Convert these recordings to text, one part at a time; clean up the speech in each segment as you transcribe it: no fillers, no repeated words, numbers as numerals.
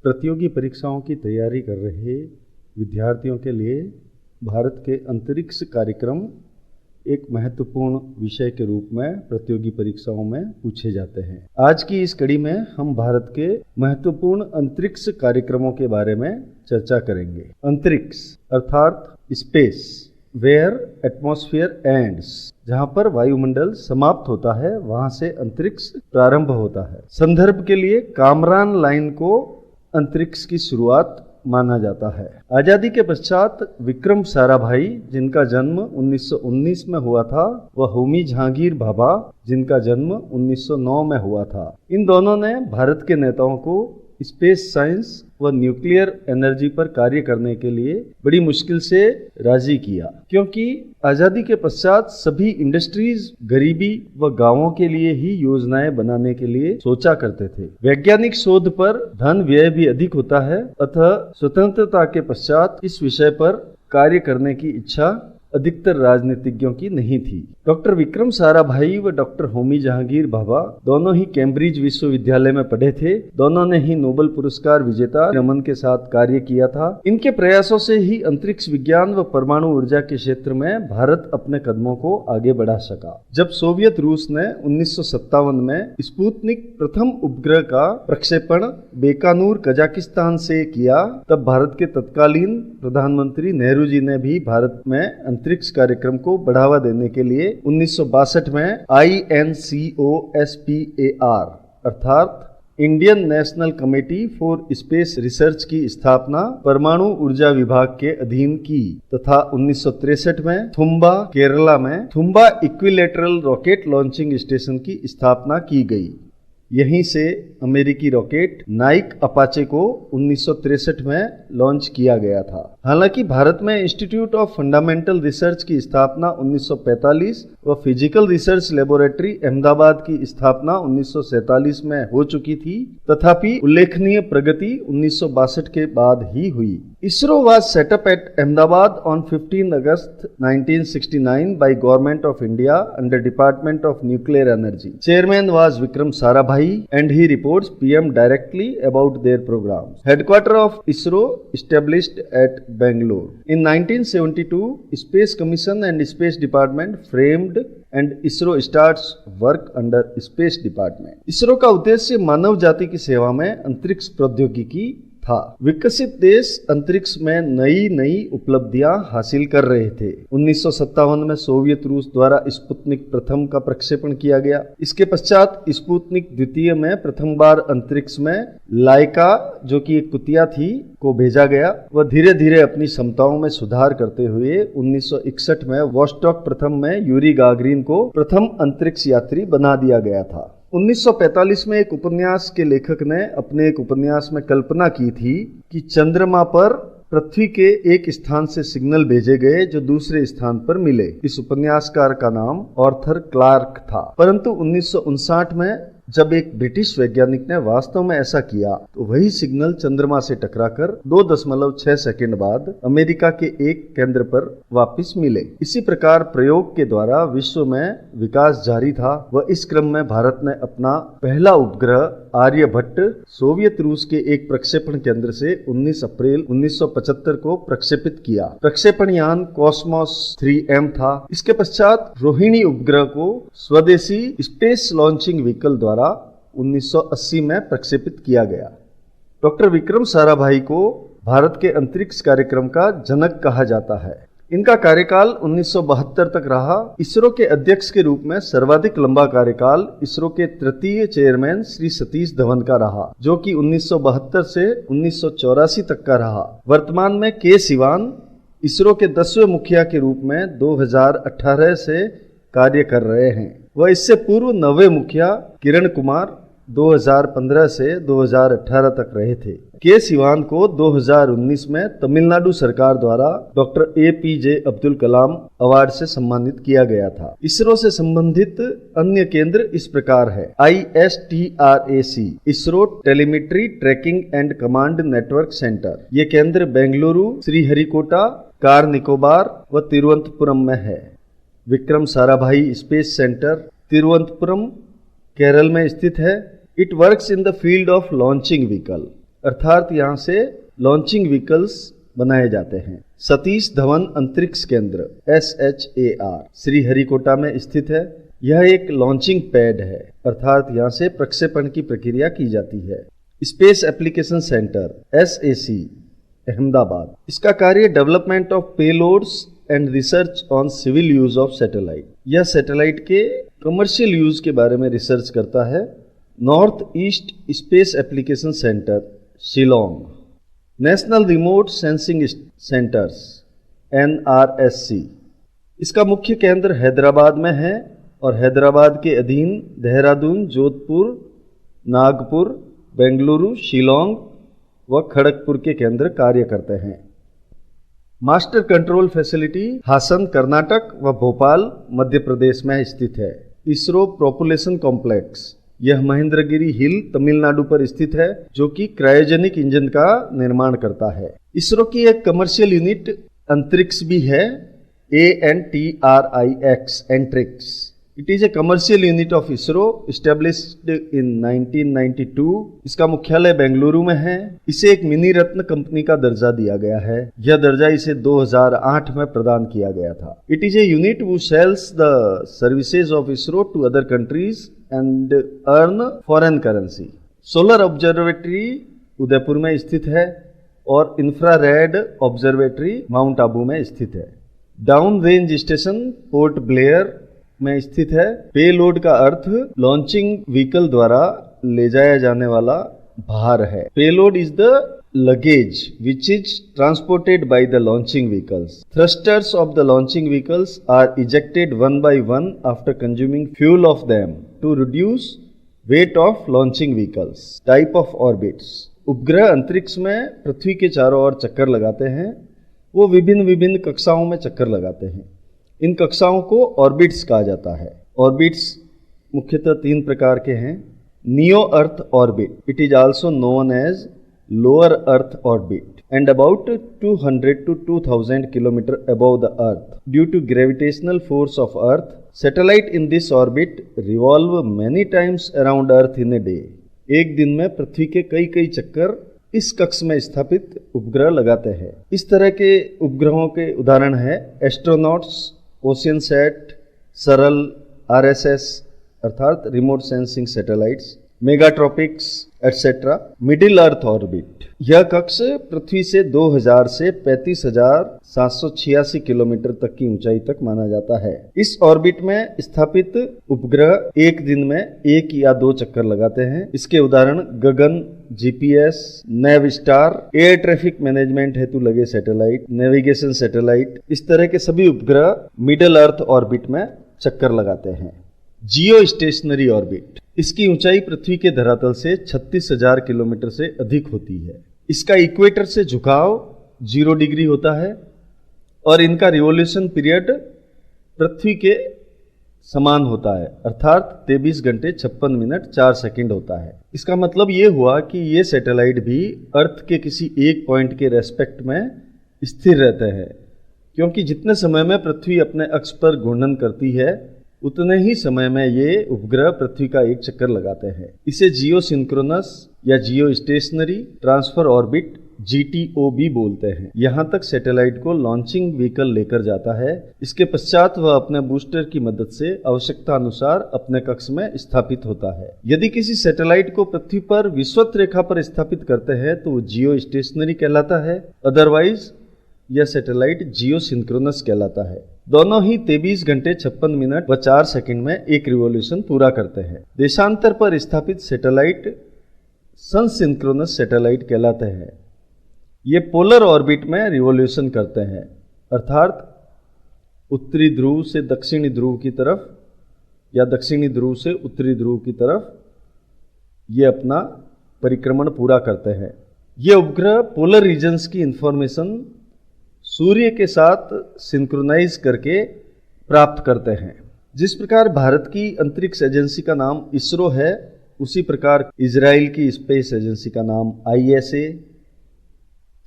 प्रतियोगी परीक्षाओं की तैयारी कर रहे विद्यार्थियों के लिए भारत के अंतरिक्ष कार्यक्रम एक महत्वपूर्ण विषय के रूप में प्रतियोगी परीक्षाओं में पूछे जाते हैं। आज की इस कड़ी में हम भारत के महत्वपूर्ण अंतरिक्ष कार्यक्रमों के बारे में चर्चा करेंगे। अंतरिक्ष अर्थात स्पेस, वेयर एटमॉस्फेयर एंड्स, जहां पर वायुमंडल समाप्त होता है वहां से अंतरिक्ष प्रारंभ होता है। संदर्भ के लिए कामरान लाइन को अंतरिक्ष की शुरुआत माना जाता है। आजादी के पश्चात विक्रम साराभाई, जिनका जन्म 1919 में हुआ था, व होमी जहांगीर भाभा, जिनका जन्म 1909 में हुआ था। इन दोनों ने भारत के नेताओं को स्पेस साइंस व न्यूक्लियर एनर्जी पर कार्य करने के लिए बड़ी मुश्किल से राजी किया, क्योंकि आजादी के पश्चात सभी इंडस्ट्रीज गरीबी व गांवों के लिए ही योजनाएं बनाने के लिए सोचा करते थे। वैज्ञानिक शोध पर धन व्यय भी अधिक होता है, अतः स्वतंत्रता के पश्चात इस विषय पर कार्य करने की इच्छा अधिकतर राजनीतिज्ञों की नहीं थी। डॉक्टर विक्रम साराभाई व डॉक्टर होमी जहांगीर भाभा दोनों ही कैम्ब्रिज विश्वविद्यालय में पढ़े थे। दोनों ने ही नोबेल पुरस्कार विजेता रमन के साथ कार्य किया था। इनके प्रयासों से ही अंतरिक्ष विज्ञान व परमाणु ऊर्जा के क्षेत्र में भारत अपने कदमों को आगे बढ़ा सका। जब सोवियत रूस ने 1957 में स्पुतनिक प्रथम उपग्रह का प्रक्षेपण बेकानूर कजाकिस्तान से किया, तब भारत के तत्कालीन प्रधानमंत्री नेहरू जी ने भी भारत में अंतरिक्ष कार्यक्रम को बढ़ावा देने के लिए 1962 में INCOSPAR अर्थात Indian national committee for space research की स्थापना परमाणु ऊर्जा विभाग के अधीन की, तथा 1963 में थुम्बा केरला में Thumba equilateral rocket launching station की स्थापना की गई। यहीं से अमेरिकी रॉकेट नाइक अपाचे को 1963 में लॉन्च किया गया था। हालांकि भारत में इंस्टीट्यूट ऑफ फंडामेंटल रिसर्च की स्थापना 1945 व फिजिकल रिसर्च लेबोरेटरी अहमदाबाद की स्थापना 1947 में हो चुकी थी, तथापि उल्लेखनीय प्रगति 1962 के बाद ही हुई। ISRO was set up at Ahmedabad on 15 August 1969 by Government of India under Department of Nuclear Energy. Chairman was Vikram Sarabhai and he reports PM directly about their programs. Headquarter of ISRO established at Bangalore. In 1972, Space Commission and Space Department framed and ISRO starts work under Space Department. ISRO का उद्देश्य मानव जाति की सेवा में अंतरिक्ष प्रौद्योगिकी था। विकसित देश अंतरिक्ष में नई नई उपलब्धियां हासिल कर रहे थे। 1957 में सोवियत रूस द्वारा स्पुतनिक प्रथम का प्रक्षेपण किया गया। इसके पश्चात स्पुतनिक द्वितीय में प्रथम बार अंतरिक्ष में लाइका, जो कि एक कुतिया थी, को भेजा गया। वह धीरे धीरे अपनी क्षमताओं में सुधार करते हुए 1961 में वोस्टॉक प्रथम में यूरी गागरिन को प्रथम अंतरिक्ष यात्री बना दिया गया था। 1945 में एक उपन्यास के लेखक ने अपने एक उपन्यास में कल्पना की थी कि चंद्रमा पर पृथ्वी के एक स्थान से सिग्नल भेजे गए जो दूसरे स्थान पर मिले। इस उपन्यासकार का नाम आर्थर क्लार्क था। परंतु 1959 में जब एक ब्रिटिश वैज्ञानिक ने वास्तव में ऐसा किया, तो वही सिग्नल चंद्रमा से टकराकर 2.6 सेकंड बाद अमेरिका के एक केंद्र पर वापस मिले। इसी प्रकार प्रयोग के द्वारा विश्व में विकास जारी था व इस क्रम में भारत ने अपना पहला उपग्रह आर्यभट्ट सोवियत रूस के एक प्रक्षेपण केंद्र से 19 अप्रैल 1975 को प्रक्षेपित किया। प्रक्षेपण यान कॉस्मोस 3M था। इसके पश्चात रोहिणी उपग्रह को स्वदेशी स्पेस लॉन्चिंग व्हीकल द्वारा 1980 में प्रक्षेपित किया गया। डॉक्टर विक्रम साराभाई को भारत के अंतरिक्ष कार्यक्रम का जनक कहा जाता है। इनका कार्यकाल 1972 तक रहा। इसरो के अध्यक्ष के रूप में सर्वाधिक लंबा कार्यकाल इसरो के तृतीय चेयरमैन श्री सतीश धवन का रहा, जो कि 1972 से 1984 तक का रहा। वर्तमान में के सिवान इसरो के 10वें मुखिया के रूप में 2018 से कार्य कर रहे हैं। वह इससे पूर्व 9वें मुखिया किरण कुमार 2015 से 2018 तक रहे थे। के सिवान को 2019 में तमिलनाडु सरकार द्वारा doctor APJ Abdul Kalam award से सम्मानित किया गया था। इसरो से संबंधित अन्य केंद्र इस प्रकार है: ISTRAC ISRO telemetry tracking and command network centre. ये केंद्र बेंगलुरु, श्रीहरिकोटा, कार निकोबार व तिरुवनंतपुरम में है। विक्रम साराभाई स्पेस सेंटर तिरुवनंतपुरम केरल में स्थित है। It works in the field of launching vehicle. अर्थात यहाँ से लॉन्चिंग व्हीकल्स बनाए जाते हैं। सतीश धवन अंतरिक्ष केंद्र SHAR श्रीहरिकोटा में स्थित है। यह एक लॉन्चिंग पैड है, अर्थात यहाँ से प्रक्षेपण की प्रक्रिया की जाती है। Space application centre SAC Ahmedabad, इसका कार्य development of payloads and research on civil use of satellite. यह सैटेलाइट के कमर्शियल यूज के बारे में रिसर्च करता है। North east space application centre Shillong, national remote sensing centres NRSC, इसका मुख्य केंद्र हैदराबाद में है और हैदराबाद के अधीन देहरादून, जोधपुर, नागपुर, बेंगलुरु, शिलोंग व खड़गपुर के केंद्र कार्य करते हैं। Master control facility Hassan Karnataka व भोपाल मध्य प्रदेश में स्थित है। इसरो प्रोपल्शन कॉम्प्लेक्स, यह महेंद्रगिरी हिल तमिलनाडु पर स्थित है, जो कि क्रायोजेनिक इंजन का निर्माण करता है। इसरो की एक कमर्शियल यूनिट अंतरिक्ष भी है, ANTRIX Antrix. It is A commercial unit of ISRO established in 1992। इसका मुख्यालय बेंगलुरु में है। इसे एक मिनी रत्न कंपनी का दर्जा दिया गया है। यह दर्जा इसे 2008 में प्रदान किया गया था। It is a unit who sells the services of ISRO to other countries and earn foreign currency. Solar observatory Udaipur में स्थित है और इंफ्रारेड ऑब्जर्वेटरी माउंट आबू में स्थित है। Down range station port Blair में स्थित है। पेलोड का अर्थ लॉन्चिंग व्हीकल द्वारा ले जाया जाने वाला भार है। Payload is the luggage which is transported by the launching vehicles. Thrusters of the launching vehicles are ejected one by one after consuming fuel of them to reduce weight of launching vehicles. Type of orbits. उपग्रह अंतरिक्ष में पृथ्वी के चारों ओर चक्कर लगाते हैं। वो विभिन्न विभिन्न कक्षाओं में चक्कर लगाते हैं। इन कक्षाओं को ऑर्बिट्स कहा जाता है। ऑर्बिट्स मुख्यतः 3 प्रकार के हैं। Neo earth orbit, it is also known as lower earth orbit and about 200 to 2000 km above the earth. Due to gravitational force of earth, satellite in this orbit revolve many times around earth in a day. एक दिन में पृथ्वी के कई चक्कर इस कक्ष में स्थापित उपग्रह लगाते हैं। इस तरह के उपग्रहों के उदाहरण है एस्ट्रोनॉट्स, ओशियनसैट, सरल, RSS अर्थात remote sensing satellites, Megha Tropiques et cetera. Middle earth orbit, यह कक्ष पृथ्वी से 2000 से 35,786 किलोमीटर तक की ऊंचाई तक माना जाता है। इस ऑर्बिट में स्थापित उपग्रह एक दिन में 1 या 2 चक्कर लगाते हैं। इसके उदाहरण गगन, GPS, नेवस्टार, एयर ट्रैफिक मैनेजमेंट हेतु लगे सैटेलाइट, नेविगेशन सैटेलाइट, इस तरह के सभी उपग्रह मिडिल अर्थ ऑर्बिट में चक्कर लगाते हैं। जियो स्टेशनरी ऑर्बिट, इसकी ऊंचाई पृथ्वी के धरातल से 36,000 किलोमीटर से अधिक होती है। इसका इक्वेटर से झुकाव 0 डिग्री होता है और इनका रिवॉल्यूशन पीरियड पृथ्वी के समान होता है, अर्थात 23 घंटे 56 मिनट 4 सेकंड होता है। इसका मतलब ये हुआ कि ये सैटेलाइट भी अर्थ के किसी एक पॉइंट के रेस्पेक्ट में स्थिर रहते हैं, क्योंकि जितने समय में पृथ्वी अपने अक्ष पर घूर्णन करती है उतने ही समय में ये उपग्रह पृथ्वी का एक चक्कर लगाते हैं। इसे जियो सिंक्रोनस या जियो स्टेशनरी ट्रांसफर ऑर्बिट GTO भी बोलते हैं। यहाँ तक सैटेलाइट को लॉन्चिंग व्हीकल लेकर जाता है। इसके पश्चात वह अपने बूस्टर की मदद से आवश्यकता अनुसार अपने कक्ष में स्थापित होता है। यदि किसी सैटेलाइट को पृथ्वी पर विषुवत रेखा पर स्थापित करते हैं तो वो जियो स्टेशनरी कहलाता है, अदरवाइज यह सैटेलाइट जियो सिंक्रोनस कहलाता है। दोनों ही 23 घंटे 56 मिनट व 4 सेकंड में एक रिवॉल्यूशन पूरा करते हैं। देशांतर पर स्थापित सैटेलाइट सन सिंक्रोनस सैटेलाइट कहलाते हैं। ये पोलर ऑर्बिट में रिवॉल्यूशन करते हैं, अर्थात उत्तरी ध्रुव से दक्षिणी ध्रुव की तरफ या दक्षिणी ध्रुव से उत्तरी ध्रुव की तरफ ये अपना परिक्रमण पूरा करते हैं। ये उपग्रह पोलर रीजन्स की इंफॉर्मेशन सूर्य के साथ सिंक्रोनाइज करके प्राप्त करते हैं। जिस प्रकार भारत की अंतरिक्ष एजेंसी का नाम इसरो है, उसी प्रकार इजराइल की स्पेस एजेंसी का नाम ISA,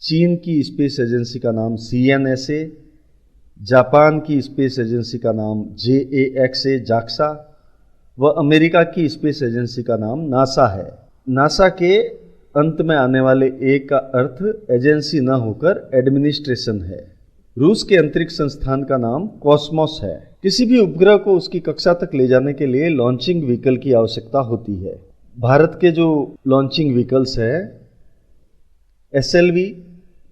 चीन की स्पेस एजेंसी का नाम CNSA, जापान की स्पेस एजेंसी का नाम JAXA व अमेरिका की स्पेस एजेंसी का नाम नासा है। नासा के अंत में आने वाले ए का अर्थ एजेंसी न होकर एडमिनिस्ट्रेशन है। रूस के अंतरिक्ष संस्थान का नाम कॉस्मोस है। किसी भी उपग्रह को उसकी कक्षा तक ले जाने के लिए लॉन्चिंग व्हीकल की आवश्यकता होती है। भारत के जो लॉन्चिंग व्हीकल्स है, SLV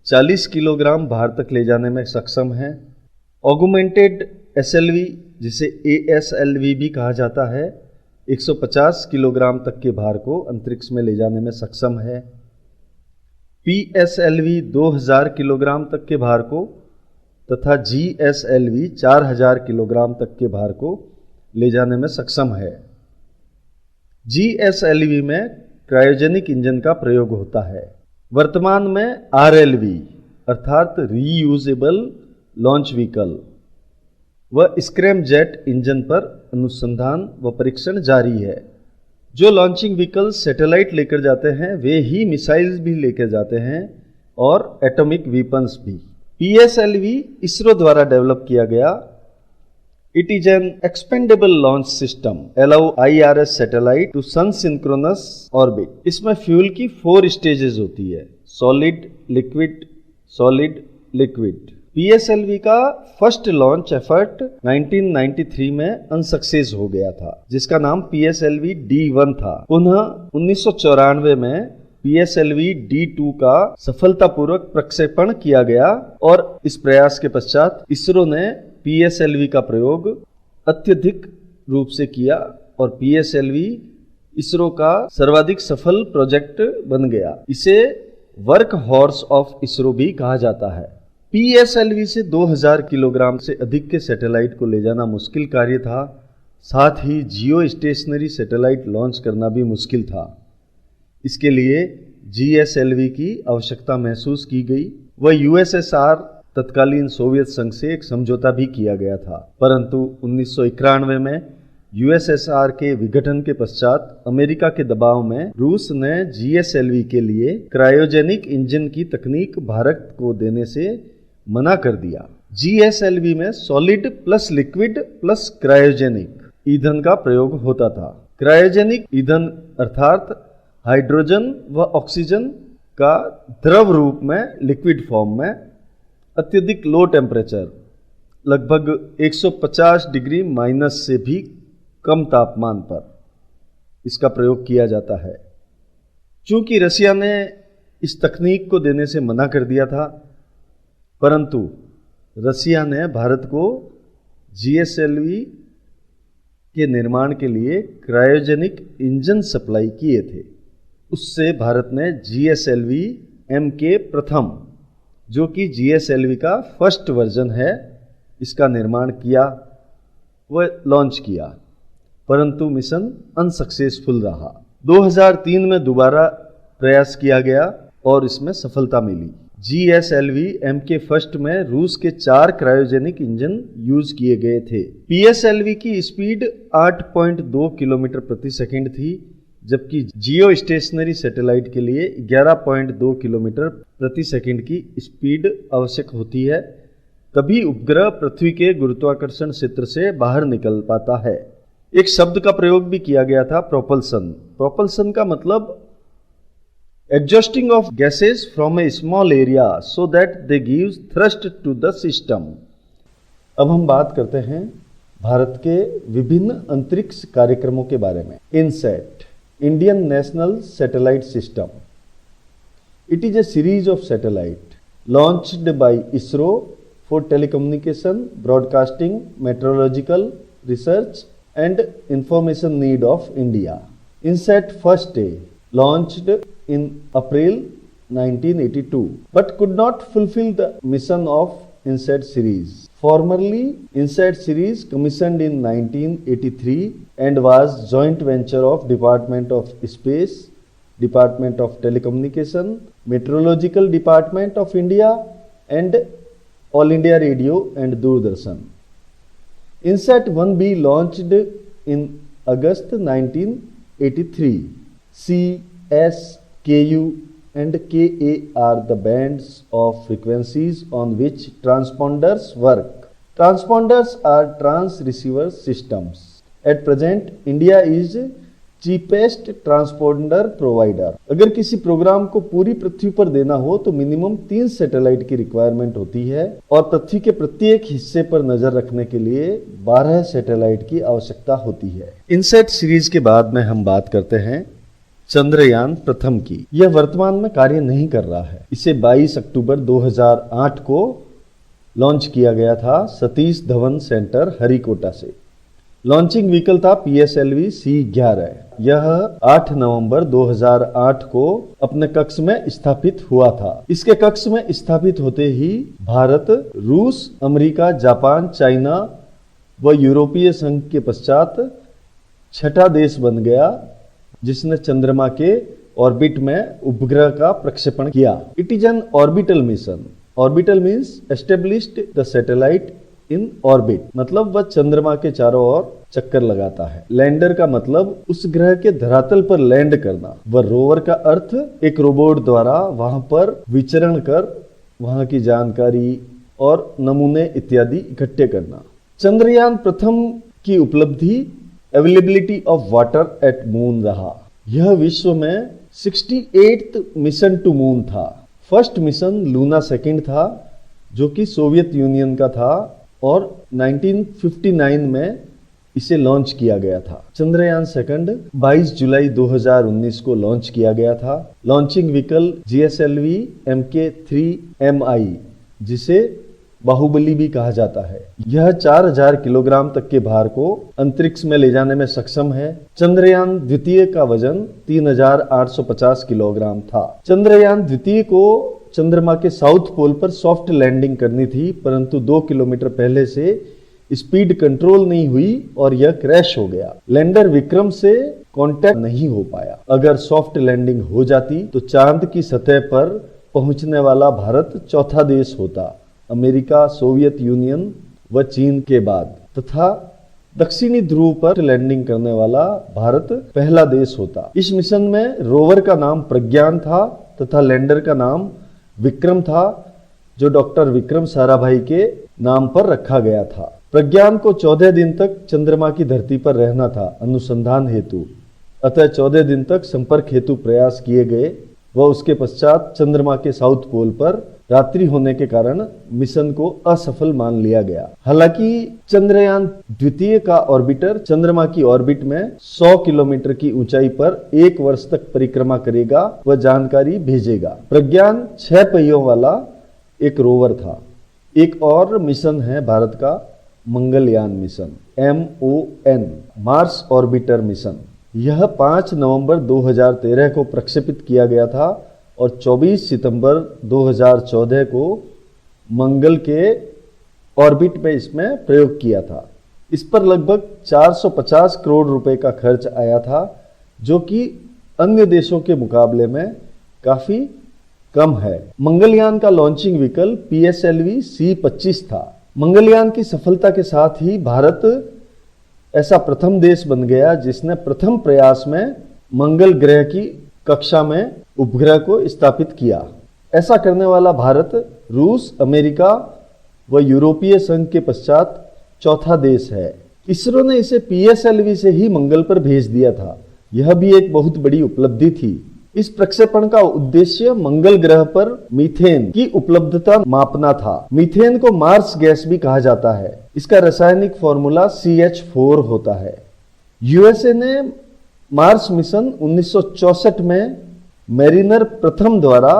40 किलोग्राम भार तक ले जाने में सक्षम है। ऑगमेंटेड SLV जिसे ASLV भी कहा जाता है 150 किलोग्राम तक के भार को अंतरिक्ष में ले जाने में सक्षम है। PSLV 2000 किलोग्राम तक के भार को तथा GSLV 4000 किलोग्राम तक के भार को ले जाने में सक्षम है। GSLV में क्रायोजेनिक इंजन का प्रयोग होता है। वर्तमान में RLV अर्थात रीयूजेबल लॉन्च व्हीकल व स्क्रैम जेट इंजन पर अनुसंधान व परीक्षण जारी है। जो लॉन्चिंग व्हीकल सैटेलाइट लेकर जाते हैं वे ही मिसाइल्स भी लेकर जाते हैं और एटॉमिक वेपन्स भी। PSLV इसरो द्वारा डेवलप किया गया। It is an expendable launch system allow IRS satellite to sun synchronous orbit. इसमें फ्यूल की 4 स्टेजेस होती है, solid, liquid, solid, liquid. PSLV का फर्स्ट लॉन्च एफर्ट 1993 में अनसक्सेस हो गया था, जिसका नाम PSLV D1 था। पुनः 1994 में PSLV D2 का सफलतापूर्वक प्रक्षेपण किया गया और इस प्रयास के पश्चात इसरो ने PSLV का प्रयोग अत्यधिक रूप से किया और PSLV इसरो का सर्वाधिक सफल प्रोजेक्ट बन गया। इसे वर्क हॉर्स ऑफ इसरो भी कहा जाता है। PSLV से 2000 किलोग्राम से अधिक के सैटेलाइट को ले जाना मुश्किल कार्य था। साथ ही जियो स्टेशनरी सैटेलाइट लॉन्च करना भी मुश्किल था। इसके लिए GSLV की आवश्यकता महसूस की गई। वह USSR तत्कालीन सोवियत संघ से एक समझौता भी किया गया था, परंतु 1991 में USSR के विघटन के पश्चात अमेरिका के दबाव में रूस ने GSLV के लिए क्रायोजेनिक इंजन की तकनीक भारत को देने से मना कर दिया। GSLV में solid plus liquid plus cryogenic ईंधन का प्रयोग होता था। क्रायोजेनिक ईंधन अर्थात हाइड्रोजन व ऑक्सीजन का द्रव रूप में, लिक्विड फॉर्म में, अत्यधिक लो टेम्परेचर लगभग 150 डिग्री माइनस से भी कम तापमान पर इसका प्रयोग किया जाता है। चूंकि रसिया ने इस तकनीक को देने से मना कर दिया था, परंतु रसिया ने भारत को GSLV के निर्माण के लिए क्रायोजेनिक इंजन सप्लाई किए थे। उससे भारत ने GSLV MK प्रथम, जो कि GSLV का फर्स्ट वर्जन है, इसका निर्माण किया व लॉन्च किया, परंतु मिशन अनसक्सेसफुल रहा। 2003 में दोबारा प्रयास किया गया और इसमें सफलता मिली। GSLV MK फर्स्ट में रूस के 4 क्रायोजेनिक इंजन यूज किए गए थे। PSLV की स्पीड 8.2 किलोमीटर प्रति सेकंड थी, जबकि जियो स्टेशनरी सैटेलाइट के लिए 11.2 किलोमीटर प्रति सेकंड की स्पीड आवश्यक होती है, तभी उपग्रह पृथ्वी के गुरुत्वाकर्षण क्षेत्र से बाहर निकल पाता है। एक शब्द का प्रयोग भी किया गया था, प्रोपल्सन। प्रोपल्सन का मतलब exhausting of gases from a small area so that they gives thrust to the system. अब हम बात करते हैं भारत के विभिन्न अंतरिक्ष कार्यक्रमों के बारे में। INSAT, Indian National Satellite System. It is a series of satellites launched by ISRO for telecommunication, broadcasting, meteorological research and information need of India. INSAT first day launched in April 1982 but could not fulfill the mission of INSAT series. Formerly, INSAT series commissioned in 1983 and was joint venture of Department of Space, Department of Telecommunication, Meteorological Department of India and All India Radio and Doordarshan. INSAT 1B launched in August 1983. C, S, KU and Ka are the bands of frequencies on which transponders work. Transponders are trans-receiver systems. At present, India is cheapest transponder provider. अगर किसी programme को पूरी पृथ्वी पर देना हो तो minimum 3 satellite की requirement होती है और पृथ्वी के प्रत्येक हिस्से पर नजर रखने के लिए 12 सैटेलाइट की आवश्यकता होती है। इनसेट सीरीज के बाद में हम बात करते हैं चंद्रयान प्रथम की। यह वर्तमान में कार्य नहीं कर रहा है। इसे 22 अक्टूबर 2008 को लॉन्च किया गया था सतीश धवन सेंटर हरिकोटा से। लॉन्चिंग व्हीकल था PSLV C11। यह 8 नवंबर 2008 को अपने कक्ष में स्थापित हुआ था। इसके कक्ष में स्थापित होते ही भारत, रूस, अमेरिका, जापान, चाइना व यूरोपीय संघ के पश्चात छठा देश बन गया जिसने चंद्रमा के ऑर्बिट में उपग्रह का प्रक्षेपण किया। It is N orbital mission. Orbital means established the satellite in orbit, मतलब वह चंद्रमा के चारों ओर चक्कर लगाता है। लैंडर का मतलब उस ग्रह के धरातल पर लैंड करना। व रोवर का अर्थ एक रोबोट द्वारा वहां पर विचरण कर वहां की जानकारी और नमूने इत्यादि इकट्ठे करना। चंद्रयान प्रथम की उपलब्धि availability of water at moon रहा। यह विश्व में 68th मिशन टू मून था। फर्स्ट मिशन लूना सेकंड था जो कि सोवियत यूनियन का था और 1959 में इसे लॉन्च किया गया था। चंद्रयान सेकंड 22 जुलाई 2019 को लॉन्च किया गया था। लॉन्चिंग व्हीकल GSLV Mk3Mi, जिसे बाहुबली भी कहा जाता है। यह 4000 किलोग्राम तक के भार को अंतरिक्ष में ले जाने में सक्षम है। चंद्रयान द्वितीय का वजन 3850 किलोग्राम था। चंद्रयान द्वितीय को चंद्रमा के साउथ पोल पर सॉफ्ट लैंडिंग करनी थी, परंतु 2 किलोमीटर पहले से स्पीड कंट्रोल नहीं हुई और यह क्रैश हो गया। लैंडर विक्रम से कांटेक्ट नहीं हो पाया। अगर सॉफ्ट लैंडिंग हो जाती तो चांद की सतह पर पहुंचने वाला भारत चौथा देश होता, अमेरिका, सोवियत यूनियन व चीन के बाद, तथा दक्षिणी ध्रुव पर लैंडिंग करने वाला भारत पहला देश होता। इस मिशन में रोवर का नाम प्रज्ञान था तथा लैंडर का नाम विक्रम था, जो डॉक्टर विक्रम साराभाई के नाम पर रखा गया था। प्रज्ञान को 14 दिन तक चंद्रमा की धरती पर रहना था अनुसंधान हेतु, अतः 14 दिन तक संपर्क हेतु प्रयास किए गए व उसके पश्चात चंद्रमा के साउथ पोल पर रात्रि होने के कारण मिशन को असफल मान लिया गया। हालांकि चंद्रयान द्वितीय का ऑर्बिटर चंद्रमा की ऑर्बिट में 100 किलोमीटर की ऊंचाई पर 1 वर्ष तक परिक्रमा करेगा व जानकारी भेजेगा। प्रज्ञान 6 पहियों वाला एक रोवर था। एक और मिशन है भारत का Mangalyaan mission, MON, Mars orbiter mission. यह 5 नवंबर 2013 को प्रक्षेपित किया गया था और 24 सितंबर 2014 को मंगल के ऑर्बिट में इसमें प्रयोग किया था। इस पर लगभग 450 करोड़ रुपए का खर्च आया था, जो कि अन्य देशों के मुकाबले में काफी कम है। मंगलयान का लॉन्चिंग व्हीकल PSLV C25 था। मंगलयान की सफलता के साथ ही भारत ऐसा प्रथम देश बन गया जिसने प्रथम प्रयास में मंगल ग्रह की कक्षा में उपग्रह को स्थापित किया। ऐसा करने वाला भारत, रूस, अमेरिका व यूरोपीय संघ के पश्चात चौथा देश है। इसरो ने इसे PSLV से ही मंगल पर भेज दिया था। यह भी एक बहुत बड़ी उपलब्धि थी। इस प्रक्षेपण का उद्देश्य मंगल ग्रह पर मीथेन की उपलब्धता मापना था। मीथेन को मार्स गैस भी कहा जाता है। इसका रासायनिक फॉर्मूला CH4 होता है। USA ने मार्स मिशन 1964 में मैरिनर प्रथम द्वारा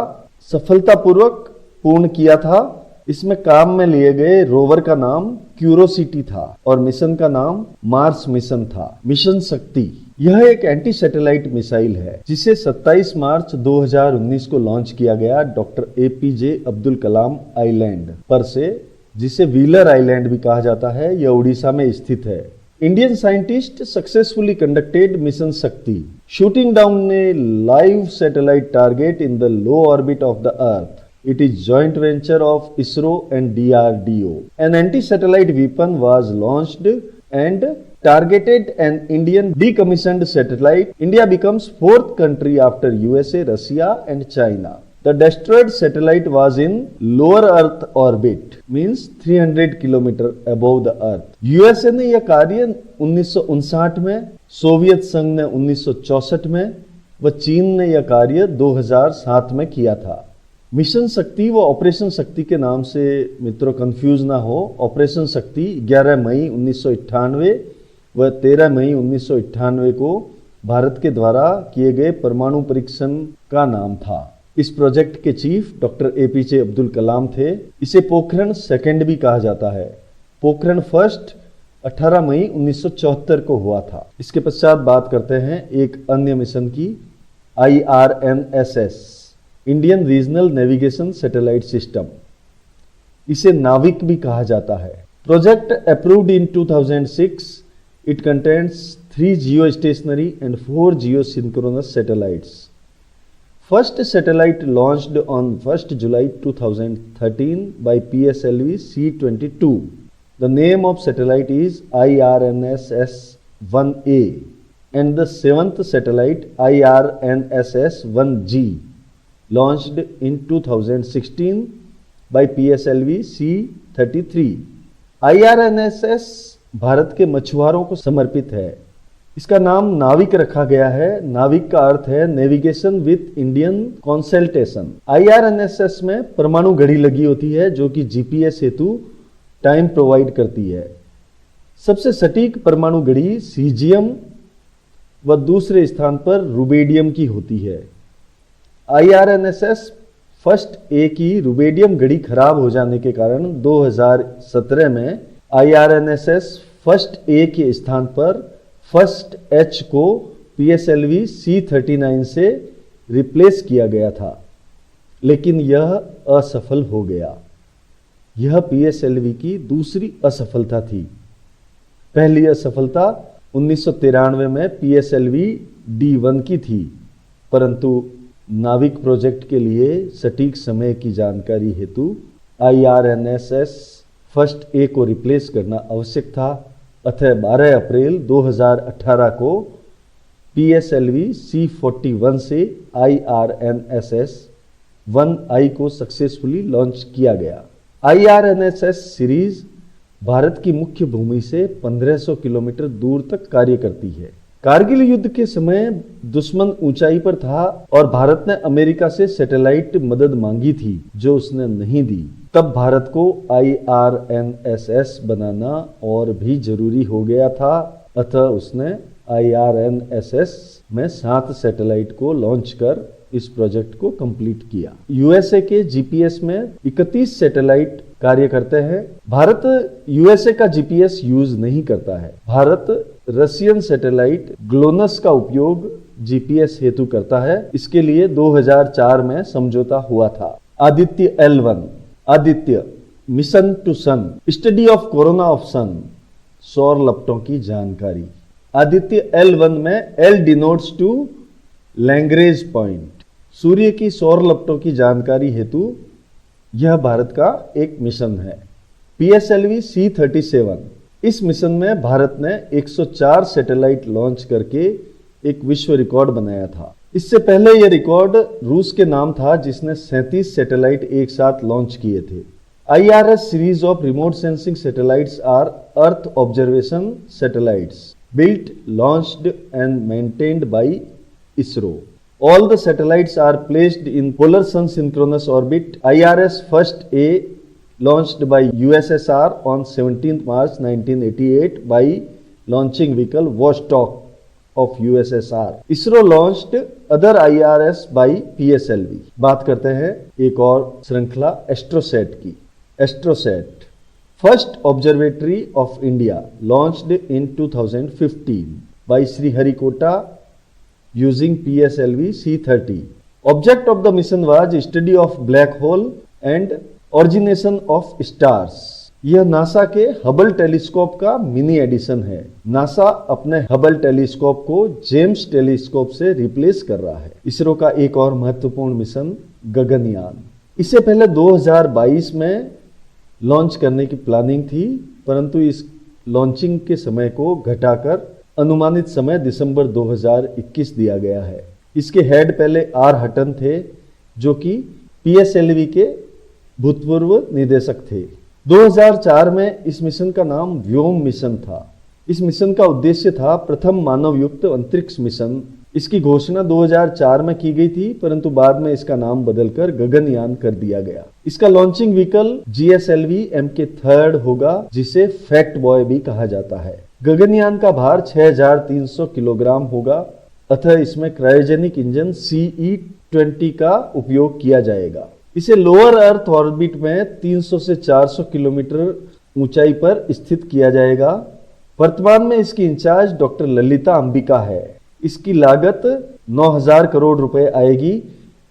सफलतापूर्वक पूर्ण किया था। इसमें काम में लिए गए रोवर का नाम क्यूरोसिटी था और मिशन का नाम मार्स मिशन था। मिशन शक्ति यह एक एंटी सैटेलाइट मिसाइल है जिसे 27 मार्च 2019 को लॉन्च किया गया doctor APJ Abdul Kalam island पर से, जिसे व्हीलर आइलैंड भी कहा जाता है। यह उड़ीसा में स्थित है। Indian scientists successfully conducted mission Shakti, shooting down a live satellite target in the low orbit of the Earth. It is joint venture of ISRO and DRDO. An anti-satellite weapon was launched and targeted an Indian decommissioned satellite. India becomes 4th country after USA, Russia and China. The destroyed satellite was in lower Earth orbit, means 300 kilometre above the Earth. USA ने यह कार्य 1959 में, Soviet संघ ने 1964 में व चीन ने यह कार्य 2007 में किया था। मिशन शक्ति व ऑपरेशन शक्ति के नाम से मित्रों कंफ्यूज ना हो। ऑपरेशन शक्ति 11 मई 1998 व 13 मई 1998 को भारत के द्वारा किए गए परमाणु परीक्षण का नाम था। इस प्रोजेक्ट के chief doctor APJ Abdul Kalam थे। इसे पोखरण सेकंड भी कहा जाता है। पोखरण फर्स्ट 18 मई 1974 को हुआ था। इसके पश्चात बात करते हैं एक अन्य मिशन की, IRNSS, Indian regional navigation satellite system. इसे नाविक भी कहा जाता है। Project approved in 2006, it contains 3 geostationary and 4 geosynchronous satellites. First satellite launched on 1st July 2013 by PSLV C-22. The name of satellite is IRNSS-1A and the 7th satellite IRNSS-1G launched in 2016 by PSLV C-33. IRNSS Bharat के मछुआरों को समर्पित है। इसका नाम नाविक रखा गया है। नाविक का अर्थ है navigation with Indian consultation. IRNSS में परमाणु घड़ी लगी होती है जो कि GPS हेतु टाइम प्रोवाइड करती है। सबसे सटीक परमाणु घड़ी सीजियम व दूसरे स्थान पर रुबेडियम की होती है। IRNSS फर्स्ट ए की रुबेडियम घड़ी खराब हो जाने के कारण 2017 में IRNSS फर्स्ट ए के स्थान पर फर्स्ट एच को PSLV C-39 से रिप्लेस किया गया था, लेकिन यह असफल हो गया। यह PSLV की दूसरी असफलता थी। पहली असफलता 1993 में PSLV D1 की थी, परंतु नाविक प्रोजेक्ट के लिए सटीक समय की जानकारी हेतु IRNSS फर्स्ट ए को रिप्लेस करना आवश्यक था। अतः 12 अप्रैल 2018 को PSLV C-41 से IRNSS-1I को सक्सेसफुली लॉन्च किया गया। IRNSS सीरीज भारत की मुख्य भूमि से 1500 किलोमीटर दूर तक कार्य करती है। कारगिल युद्ध के समय दुश्मन ऊंचाई पर था और भारत ने अमेरिका से सैटेलाइट मदद मांगी थी जो उसने नहीं दी। तब भारत को IRNSS बनाना और भी जरूरी हो गया था। अतः उसने IRNSS में 7 सैटेलाइट को लॉन्च कर इस प्रोजेक्ट को कंप्लीट किया। यूएसए के जीपीएस में 31 सैटेलाइट कार्य करते हैं। भारत यूएसए का जीपीएस यूज नहीं करता है। भारत रशियन सैटेलाइट ग्लोनस का उपयोग जीपीएस हेतु करता है। इसके लिए 2004 में समझौता हुआ था। Aditya L1, Aditya mission to sun, study of corona of sun, सौर लपटों की जानकारी। आदित्य L1 में L denotes to Lagrange point, सूर्य की सौर लपटों की जानकारी हेतु यह भारत का एक मिशन है। PSLV C-37, इस मिशन में भारत ने 104 सैटेलाइट लॉन्च करके एक विश्व रिकॉर्ड बनाया था। इससे पहले यह रिकॉर्ड रूस के नाम था जिसने 37 सैटेलाइट एक साथ लॉन्च किए थे। IRS series of remote sensing satellites are earth observation satellites built, launched and maintained by ISRO. All the satellites are placed in polar sun synchronous orbit. IRS first A launched by USSR on 17th March 1988 by launching vehicle Vostok of USSR. ISRO launched other IRS by PSLV. बात करते हैं एक और श्रृंखला एस्ट्रोसैट की। AstroSat First Observatory of India launched in 2015 by Sriharikota using PSLV C-30. Object of the mission was study of black hole and origination of stars. यह NASA के Hubble telescope का मिनी एडिशन है। नासा अपने हबल टेलीस्कोप को James telescope से replace कर रहा है। इसरो का एक और महत्वपूर्ण मिशन गगनयान। इससे पहले 2022 में लॉन्च करने की प्लानिंग थी, परंतु इस लॉन्चिंग के समय को घटाकर अनुमानित समय दिसंबर 2021 दिया गया है। इसके हेड पहले R हटन थे जो कि पीएसएलवी के भूतपूर्व निदेशक थे। 2004 में इस मिशन का नाम व्योम मिशन था। इस मिशन का उद्देश्य था प्रथम मानवयुक्त अंतरिक्ष मिशन। इसकी घोषणा 2004 में की गई थी, परंतु बाद में इसका नाम बदलकर गगनयान कर दिया गया। इसका लॉन्चिंग व्हीकल जीएसएलवी MK3 होगा, जिसे फैक्ट बॉय भी कहा जाता है। गगनयान का भार 6300 किलोग्राम होगा, अतः इसमें क्रायोजेनिक इंजन CE-20 का उपयोग किया जाएगा। इसे लोअर अर्थ ऑर्बिट में 300 से 400 किलोमीटर ऊंचाई पर स्थित किया जाएगा। वर्तमान में इसकी इंचार्ज डॉक्टर ललिता अंबिका है। इसकी लागत 9000 करोड़ रुपए आएगी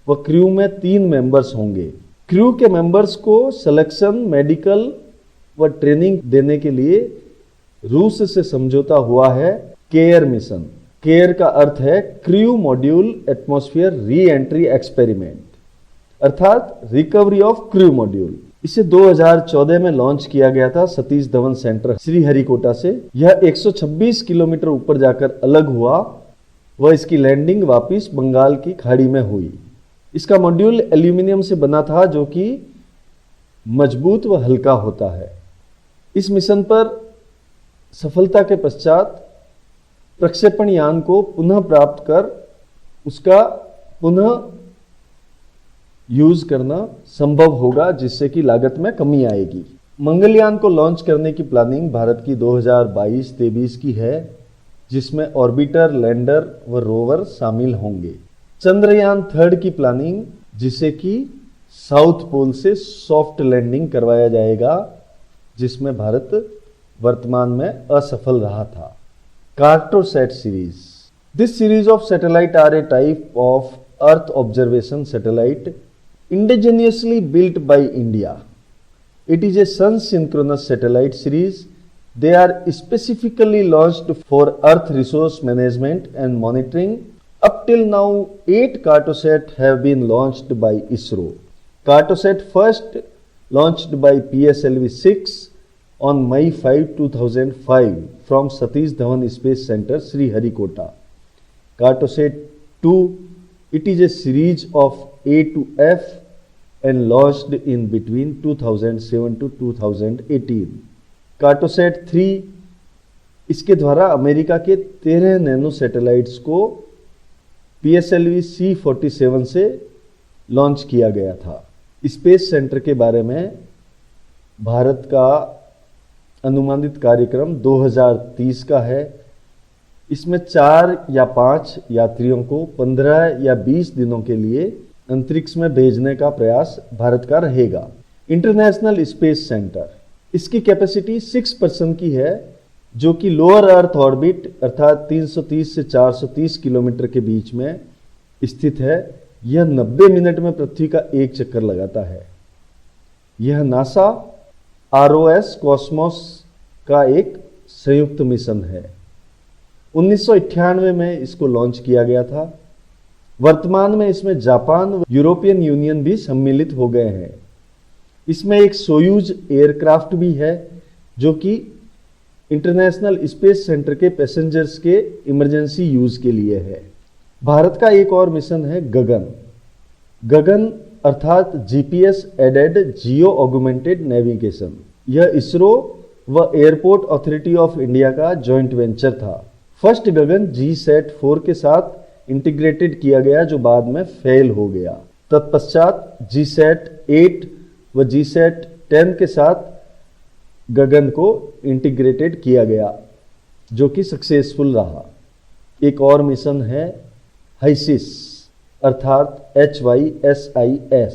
व क्रू में 3 मेंबर्स होंगे। क्रू के मेंबर्स को सिलेक्शन, मेडिकल व ट्रेनिंग देने के लिए रूस से समझौता हुआ है केयर मिशन। केयर का अर्थ है crew module atmosphere re entry experiment, अर्थात रिकवरी ऑफ क्रू मॉड्यूल। इसे 2014 में लॉन्च किया गया था सतीश धवन सेंटर श्रीहरिकोटा से। यह 126 किलोमीटर ऊपर जाकर अलग हुआ व इसकी लैंडिंग वापिस बंगाल की खाड़ी में हुई। इसका मॉड्यूल एल्यूमिनियम से बना था, जो कि मजबूत व हल्का होता है। इस मिशन पर सफलता के पश्चात प्रक्षेपण यान को पुनः प्राप्त कर उसका पुनः यूज करना संभव होगा, जिससे कि लागत में कमी आएगी। मंगलयान को लॉन्च करने की प्लानिंग भारत की 2022-23 की है, जिसमें ऑर्बिटर, लैंडर व रोवर शामिल होंगे। चंद्रयान 3 की प्लानिंग, जिसे कि साउथ पोल से सॉफ्ट लैंडिंग करवाया जाएगा, जिसमें भारत वर्तमान में असफल रहा था। Cartosat series. This series of satellite are a type of earth observation satellite indigenously built by India. It is a sun-synchronous satellite series. They are specifically launched for Earth resource management and monitoring. Up till now, 8 Cartosat have been launched by ISRO. Cartosat first launched by PSLV-6 on May 5, 2005 from Satish Dhawan Space Center, Sriharikota. Cartosat 2, it is a series of A to F and launched in between 2007 to 2018. Cartosat 3 इसके द्वारा America के 13 nano satellites को PSLV C-47 से launch किया गया था। Space centre के बारे में भारत का अनुमानित कार्यक्रम 2030 का है। इसमें 4 या 5 यात्रियों को 15 या 20 दिनों के लिए अंतरिक्ष में भेजने का प्रयास भारत का रहेगा। इंटरनेशनल स्पेस सेंटर, इसकी कैपेसिटी 6 पर्सन की है, जो कि लोअर अर्थ ऑर्बिट अर्थात 330 से 430 किलोमीटर के बीच में स्थित है। यह 90 मिनट में पृथ्वी का एक चक्कर लगाता है। यह नासा ROS कॉस्मोस का एक संयुक्त मिशन है। 1998 में इसको लॉन्च किया गया था। वर्तमान में इसमें जापान व यूरोपियन यूनियन भी सम्मिलित हो गए हैं। इसमें एक सोयूज एयरक्राफ्ट भी है, जो कि इंटरनेशनल स्पेस सेंटर के पैसेंजर्स के इमरजेंसी यूज के लिए है। भारत का एक और मिशन है गगन। गगन अर्थात GPS added geo augmented navigation. यह इसरो व एयरपोर्ट अथॉरिटी ऑफ इंडिया का जॉइंट वेंचर था। फर्स्ट गगन GSAT-4 के साथ इंटीग्रेटेड किया गया, जो बाद में फेल हो गया। तत्पश्चात GSAT-8 व GSAT-10 के साथ गगन को इंटीग्रेटेड किया गया, जो कि सक्सेसफुल रहा। एक और मिशन है HISIS अर्थात HYSIS,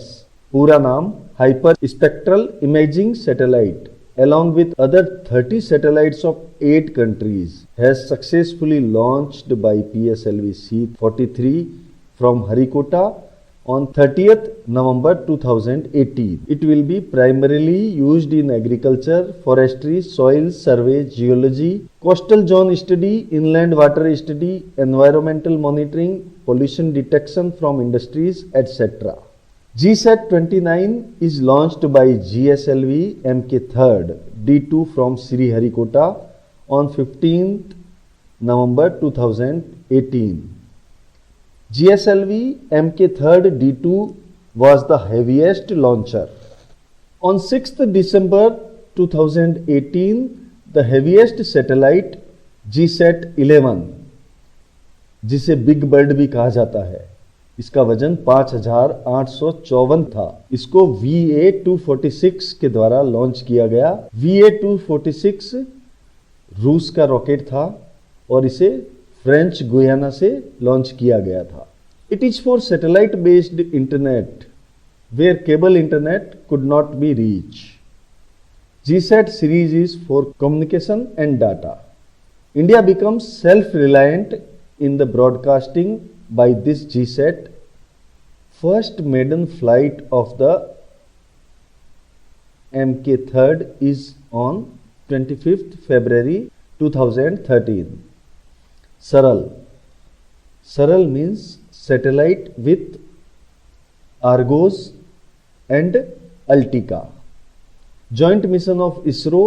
पूरा नाम hyper spectral imaging satellite, along with other 30 satellites of 8 countries, has successfully launched by PSLV C-43 from Harikota on 30th November 2018. It will be primarily used in agriculture, forestry, soil survey, geology, coastal zone study, inland water study, environmental monitoring, pollution detection from industries, etc. GSAT-29 is launched by GSLV MK3 D2 from Sriharikota on 15th November 2018. GSLV MK3 D2 was the heaviest launcher. On 6th December 2018, the heaviest satellite GSAT-11, जिसे big bird भी कहा जाता है, इसका वजन 5,854 था। इसको VA-246 के द्वारा लॉन्च किया गया। VA-246 रूस का रॉकेट था और इसे फ्रेंच गुयाना से लॉन्च किया गया था। It is for satellite based internet where cable internet could not be reach. GSAT series is for communication and data. India becomes self-reliant in the broadcasting by this GSAT. First maiden flight of the Mk3 is on 25th February 2013. Saral. Saral means satellite with Argos and Altica. Joint mission of ISRO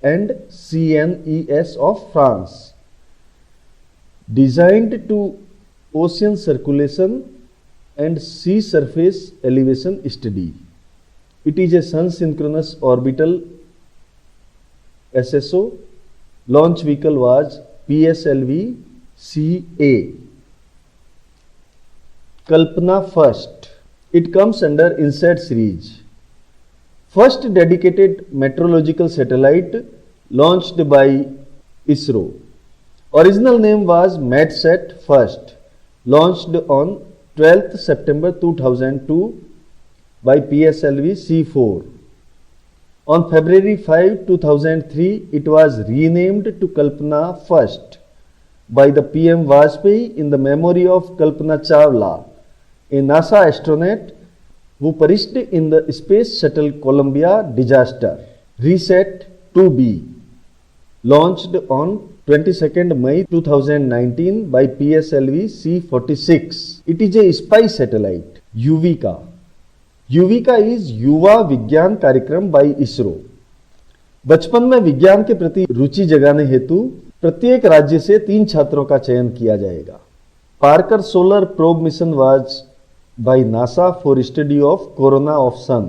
and CNES of France. Designed to ocean circulation and sea surface elevation study. It is a sun synchronous orbital SSO. Launch vehicle was PSLV-CA. Kalpana first. It comes under INSAT series. First dedicated meteorological satellite launched by ISRO. Original name was MATSAT first, launched on 12th September 2002 by PSLV C4. On February 5, 2003, it was renamed to Kalpana first by the PM Vajpayee in the memory of Kalpana Chawla, a NASA astronaut who perished in the Space Shuttle Columbia disaster. RESAT 2B, launched on 22nd May 2019 by PSLV C46. It is a spy satellite. Yuvika. Yuvika is युवा विज्ञान कार्यक्रम by ISRO. बचपन में विज्ञान के प्रति रुचि जगाने हेतु प्रत्येक राज्य से 3 छात्रों का चयन किया जाएगा. Parker solar probe mission was by NASA for study of corona of sun.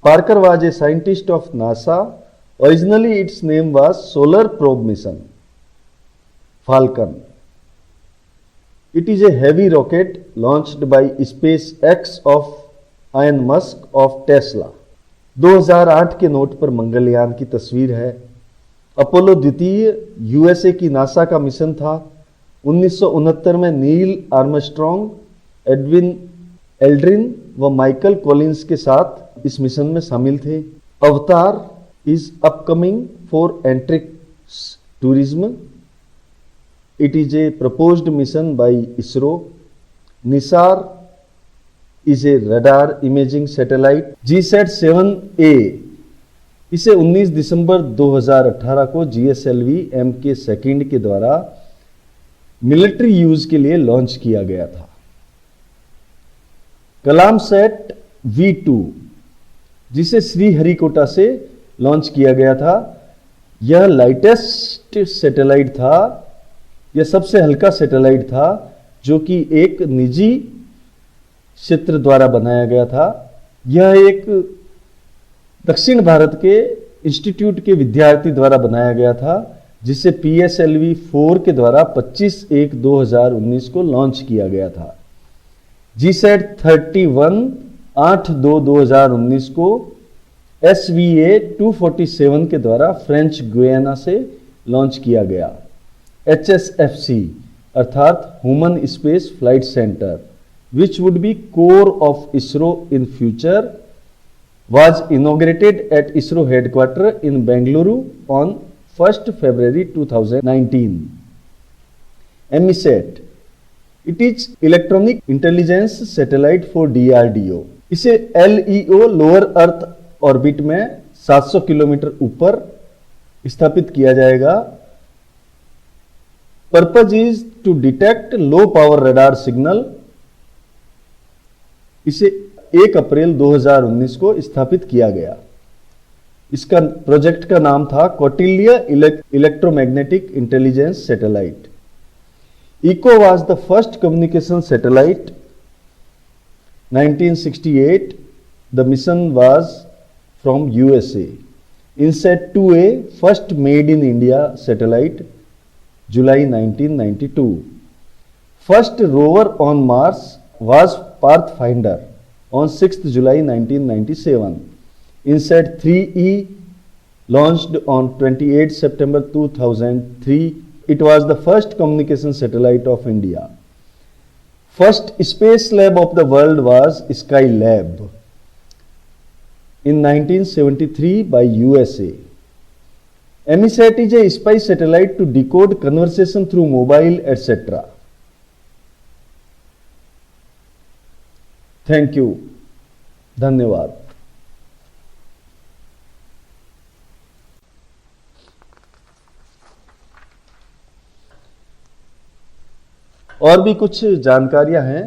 Parker was a scientist of NASA. Originally its name was Solar Probe Mission. Falcon. It is a heavy rocket launched by SpaceX of Elon Musk of Tesla. 2008 के note पर मंगलयान की तस्वीर है। Apollo द्वितीय USA की NASA का mission था। 1969 में नील आर्मस्ट्रॉन्ग, एडविन एल्ड्रिन व माइकल कॉलिंस के साथ इस मिशन में शामिल थे। Avatar is upcoming for Antrix tourism. It is a proposed mission by ISRO. NISAR is a radar imaging satellite. GSAT-7A इसे 19 दिसंबर 2018 को GSLV Mk2 के द्वारा मिलिट्री यूज के लिए लॉन्च किया गया था. कलाम सेट V2 जिसे श्रीहरिकोटा से लॉन्च किया गया था, यह लाइटेस्ट सैटेलाइट था। यह सबसे हल्का सैटेलाइट था जो कि एक निजी क्षेत्र द्वारा बनाया गया था। यह एक दक्षिण भारत के इंस्टीट्यूट के विद्यार्थी द्वारा बनाया गया था, जिसे PSLV 4 के द्वारा 25/1/2019 को लॉन्च किया गया था। GSAT-31 8/2/2019 को SVA-247 के द्वारा फ्रेंच गुयाना से लॉन्च किया गया। HSFC अर्थात human space flight centre, which would be core of ISRO in future, was inaugurated at ISRO headquarters in Bengaluru on 1st February 2019. EMISAT. It is Electronic Intelligence Satellite for DRDO. इसे LEO lower earth orbit में 700 kilometre ऊपर स्थापित किया जाएगा। Purpose is to detect low power radar signal. इसे 1 अप्रैल 2019 को स्थापित किया गया। इसका प्रोजेक्ट का नाम था Kautilya electromagnetic intelligence satellite. Echo was the first communication satellite 1968, the mission was from USA. INSAT 2A, first made in India satellite, July 1992. First rover on Mars was Pathfinder on 6th July 1997. INSAT 3E launched on 28 September 2003. It was the first communication satellite of India. First space lab of the world was Skylab in 1973 by USA. EMISAT is a spy satellite to decode conversation through mobile, etc. Thank you. धन्यवाद. और भी कुछ जानकारियां हैं